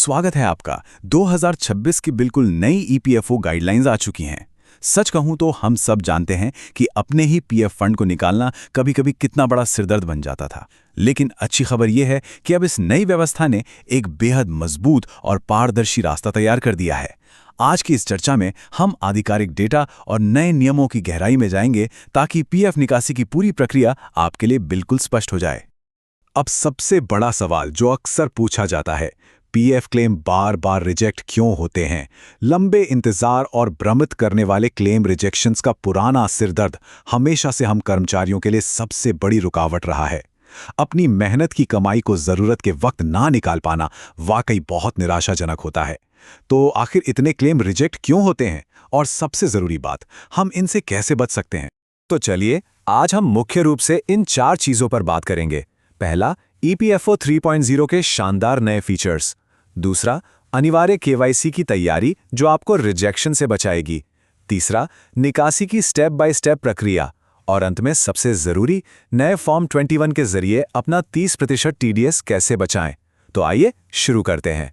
स्वागत है आपका। 2026 की बिल्कुल नई ईपीएफओ गाइडलाइंस आ चुकी हैं। सच कहूं तो हम सब जानते हैं कि अपने ही पीएफ फंड को निकालना कभी-कभी कितना बड़ा सिरदर्द बन जाता था। लेकिन अच्छी खबर यह है कि अब इस नई व्यवस्था ने एक बेहद मजबूत और पारदर्शी रास्ता तैयार कर दिया है। आज की इस चर्चा में हम आधिकारिक डेटा और नए नियमों की गहराई में जाएंगे ताकि पीएफ निकासी की पूरी प्रक्रिया आपके लिए बिल्कुल स्पष्ट हो जाए। अब सबसे बड़ा सवाल जो अक्सर पूछा जाता है, पीएफ क्लेम बार बार रिजेक्ट क्यों होते हैं? लंबे इंतजार और भ्रमित करने वाले क्लेम रिजेक्शंस का पुराना सिरदर्द हमेशा से हम कर्मचारियों के लिए सबसे बड़ी रुकावट रहा है। अपनी मेहनत की कमाई को जरूरत के वक्त ना निकाल पाना वाकई बहुत निराशाजनक होता है। तो आखिर इतने क्लेम रिजेक्ट क्यों होते हैं और सबसे जरूरी बात, हम इनसे कैसे बच सकते हैं? तो चलिए, आज हम मुख्य रूप से इन 4 चीजों पर बात करेंगे। पहला, ईपीएफओ 3.0 के शानदार नए फीचर्स। दूसरा, अनिवार्य केवाईसी की तैयारी जो आपको रिजेक्शन से बचाएगी। तीसरा, निकासी की स्टेप बाय स्टेप प्रक्रिया। और अंत में सबसे जरूरी, नए फॉर्म 21 के जरिए अपना 30% टीडीएस कैसे बचाएं। तो आइए शुरू करते हैं।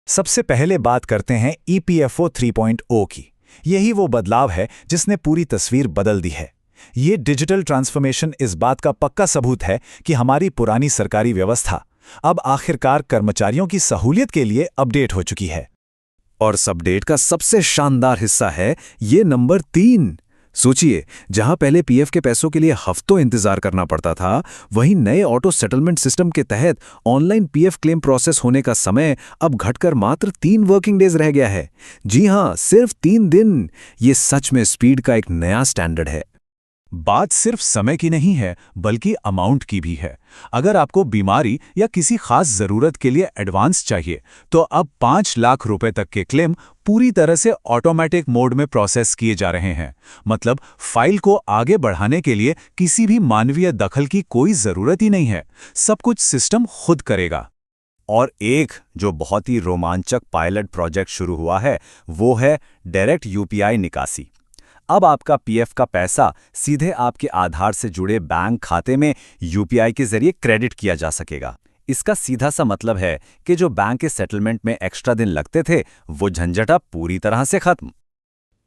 सबसे पहले बात करते हैं ईपीएफओ 3.0 की। यही वो बदलाव है जिसने पूरी तस्वीर बदल दी है। ये डिजिटल ट्रांसफॉर्मेशन इस बात का पक्का सबूत है कि हमारी पुरानी सरकारी व्यवस्था अब आखिरकार कर्मचारियों की सहूलियत के लिए अपडेट हो चुकी है। और इस अपडेट का सबसे शानदार हिस्सा है ये नंबर 3। सोचिए, जहां पहले पीएफ के पैसों के लिए हफ्तों इंतजार करना पड़ता था, वहीं नए ऑटो सेटलमेंट सिस्टम के तहत ऑनलाइन पीएफ क्लेम प्रोसेस होने का समय अब घटकर मात्र 3 वर्किंग डेज रह गया है। जी हां, सिर्फ 3 दिन। ये सच में स्पीड का एक नया स्टैंडर्ड है। बात सिर्फ समय की नहीं है बल्कि अमाउंट की भी है। अगर आपको बीमारी या किसी खास जरूरत के लिए एडवांस चाहिए तो अब 5 लाख रुपए तक के क्लेम पूरी तरह से ऑटोमेटिक मोड में प्रोसेस किए जा रहे हैं। मतलब फाइल को आगे बढ़ाने के लिए किसी भी मानवीय दखल की कोई जरूरत ही नहीं है। सब कुछ सिस्टम खुद करेगा। और एक जो बहुत ही रोमांचक पायलट प्रोजेक्ट शुरू हुआ है वो है डायरेक्ट यूपीआई निकासी। अब आपका पीएफ का पैसा सीधे आपके आधार से जुड़े बैंक खाते में यूपीआई के जरिए क्रेडिट किया जा सकेगा। इसका सीधा सा मतलब है कि जो बैंक के सेटलमेंट में एक्स्ट्रा दिन लगते थे, वो झंझट अब पूरी तरह से खत्म।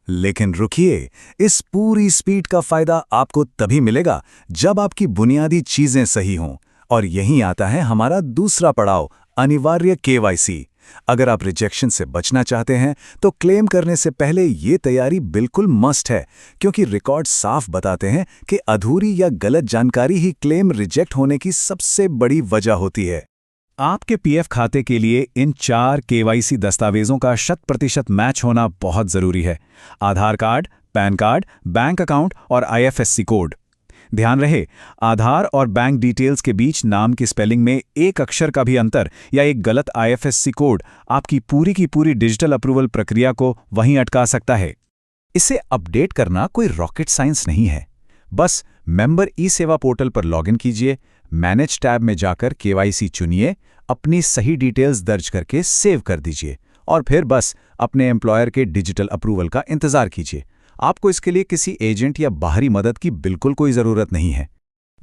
लेकिन रुकिए, इस पूरी स्पीड का फायदा आपको तभी मिलेगा जब आपकी बुनियादी चीजें सही हों। और यहीं आता है हमारा दूसरा पड़ाव, अनिवार्य केवाईसी। अगर आप रिजेक्शन से बचना चाहते हैं तो क्लेम करने से पहले ये तैयारी बिल्कुल मस्ट है, क्योंकि रिकॉर्ड साफ बताते हैं कि अधूरी या गलत जानकारी ही क्लेम रिजेक्ट होने की सबसे बड़ी वजह होती है। आपके पीएफ खाते के लिए इन 4 केवाईसी दस्तावेजों का 100% मैच होना बहुत जरूरी है। Aadhaar card, PAN card, bank account और आईएफएससी कोड। ध्यान रहे, आधार और बैंक डिटेल्स के बीच नाम की स्पेलिंग में एक अक्षर का भी अंतर या एक गलत आईएफएससी कोड आपकी पूरी की पूरी डिजिटल अप्रूवल प्रक्रिया को वहीं अटका सकता है। इसे अपडेट करना कोई रॉकेट साइंस नहीं है। बस मेंबर ई सेवा पोर्टल पर लॉगिन कीजिए, मैनेज टैब में जाकर केवाईसी चुनिए, अपनी सही डिटेल्स दर्ज करके सेव कर दीजिए और फिर बस अपने एम्प्लॉयर के डिजिटल अप्रूवल का इंतजार कीजिए। आपको इसके लिए किसी एजेंट या बाहरी मदद की बिल्कुल कोई जरूरत नहीं है।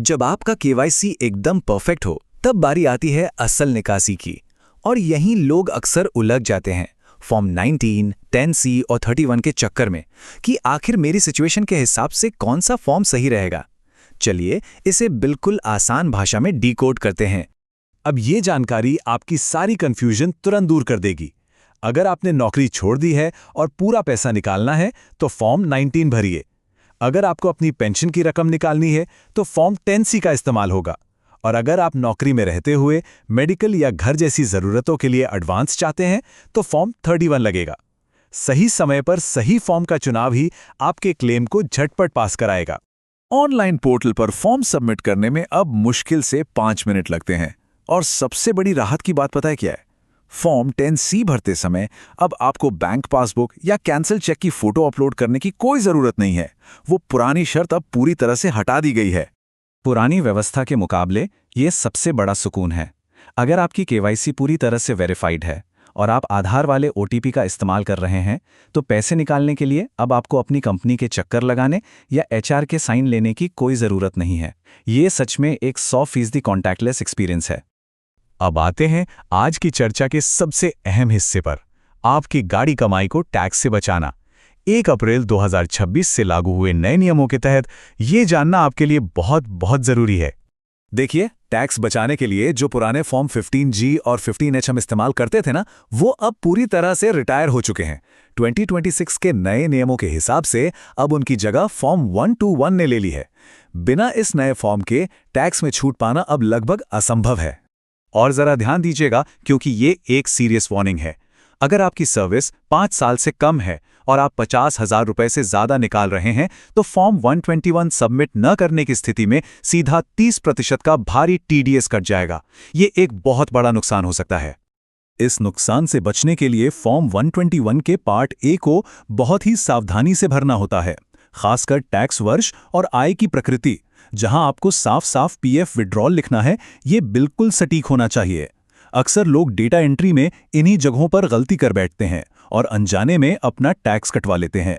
जब आपका केवाईसी एकदम परफेक्ट हो, तब बारी आती है असल निकासी की। और यहीं लोग अक्सर उलझ जाते हैं फॉर्म 19, 10C और 31 के चक्कर में कि आखिर मेरी सिचुएशन के हिसाब से कौन सा फॉर्म सही रहेगा। चलिए इसे बिल्कुल आसान भाषा में डिकोड करते हैं। अब ये जानकारी आपकी सारी कंफ्यूजन तुरंत दूर कर देगी। अगर आपने नौकरी छोड़ दी है और पूरा पैसा निकालना है तो फॉर्म 19 भरिए। अगर आपको अपनी पेंशन की रकम निकालनी है तो फॉर्म 10C का इस्तेमाल होगा। और अगर आप नौकरी में रहते हुए मेडिकल या घर जैसी जरूरतों के लिए एडवांस चाहते हैं तो फॉर्म 31 लगेगा। सही समय पर सही फॉर्म का चुनाव ही आपके क्लेम को झटपट पास कराएगा। ऑनलाइन पोर्टल पर फॉर्म सबमिट करने में अब मुश्किल से 5 मिनट लगते हैं। और सबसे बड़ी राहत की बात पता है क्या है? फॉर्म 10C भरते समय अब आपको बैंक पासबुक या कैंसिल चेक की फोटो अपलोड करने की कोई जरूरत नहीं है। वो पुरानी शर्त अब पूरी तरह से हटा दी गई है। पुरानी व्यवस्था के मुकाबले ये सबसे बड़ा सुकून है। अगर आपकी केवाईसी पूरी तरह से वेरीफाइड है और आप आधार वाले ओटीपी का इस्तेमाल कर रहे हैं, तो पैसे निकालने के लिए अब आपको अपनी कंपनी के चक्कर लगाने या एचआर के साइन लेने की कोई ज़रूरत नहीं है। ये सच में एक 100% कॉन्टैक्टलेस एक्सपीरियंस है। अब आते हैं आज की चर्चा के सबसे अहम हिस्से पर, आपकी गाड़ी कमाई को टैक्स से बचाना। 1 अप्रैल 2026 से लागू हुए नए नियमों के तहत ये जानना आपके लिए बहुत बहुत जरूरी है। देखिए, टैक्स बचाने के लिए जो पुराने फॉर्म 15G और 15H हम इस्तेमाल करते थे ना, वो अब पूरी तरह से रिटायर हो चुके हैं। 2026 के नए नियमों के हिसाब से अब उनकी जगह फॉर्म 121 ने ले ली है। बिना इस नए फॉर्म के टैक्स में छूट पाना अब लगभग असंभव है। और जरा ध्यान दीजिएगा, क्योंकि ये एक सीरियस वार्निंग है। अगर आपकी सर्विस 5 साल से कम है और आप 50,000 रुपए से ज्यादा निकाल रहे हैं, तो फॉर्म 121 सबमिट न करने की स्थिति में सीधा 30% का भारी TDS कट जाएगा। ये एक बहुत बड़ा नुकसान हो सकता है। इस नुकसान से बचने के लिए फॉर्म 121 के पार्ट ए को बहुत ही सावधानी से भरना होता है, खासकर टैक्स वर्ष और आय की प्रकृति। जहां आपको साफ साफ PF विड्रॉल लिखना है, ये बिल्कुल सटीक होना चाहिए। अक्सर लोग डेटा एंट्री में इन्हीं जगहों पर गलती कर बैठते हैं और अनजाने में अपना टैक्स कटवा लेते हैं।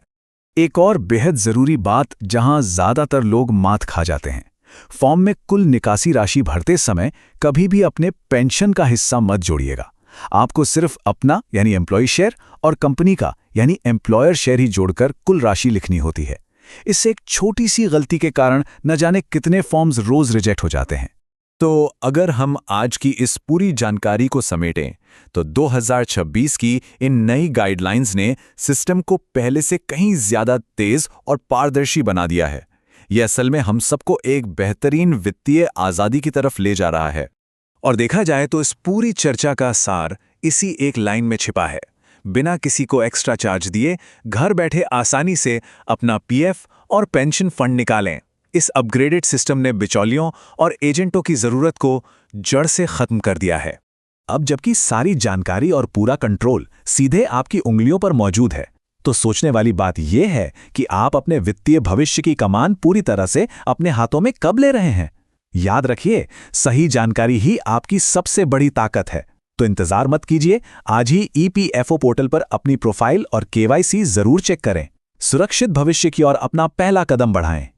एक और बेहद जरूरी बात जहां ज्यादातर लोग मात खा जाते हैं, फॉर्म में कुल निकासी राशि भरते समय कभी भी अपने पेंशन का हिस्सा मत जोड़िएगा। आपको सिर्फ अपना यानी एम्प्लॉय शेयर और कंपनी का यानी एम्प्लॉयर शेयर ही जोड़कर कुल राशि लिखनी होती है। इससे एक छोटी सी गलती के कारण न जाने कितने फॉर्म्स रोज रिजेक्ट हो जाते हैं। तो अगर हम आज की इस पूरी जानकारी को समेटें, तो 2026 की इन नई गाइडलाइंस ने सिस्टम को पहले से कहीं ज्यादा तेज और पारदर्शी बना दिया है। यह असल में हम सबको एक बेहतरीन वित्तीय आज़ादी की तरफ ले जा रहा है। और देखा जाए तो इस पूरी चर्चा का सार इसी एक लाइन में छिपा है। बिना किसी को एक्स्ट्रा चार्ज दिए घर बैठे आसानी से अपना PF और पेंशन फंड निकालें। इस अपग्रेडेड सिस्टम ने बिचौलियों और एजेंटों की जरूरत को जड़ से खत्म कर दिया है। अब जबकि सारी जानकारी और पूरा कंट्रोल सीधे आपकी उंगलियों पर मौजूद है, तो सोचने वाली बात यह है कि आप अपने वित्तीय भविष्य की कमान पूरी तरह से अपने हाथों में कब ले रहे हैं। याद रखिए, सही जानकारी ही आपकी सबसे बड़ी ताकत है। तो इंतजार मत कीजिए, आज ही EPFO पोर्टल पर अपनी प्रोफाइल और KYC जरूर चेक करें। सुरक्षित भविष्य की ओर अपना पहला कदम बढ़ाएं।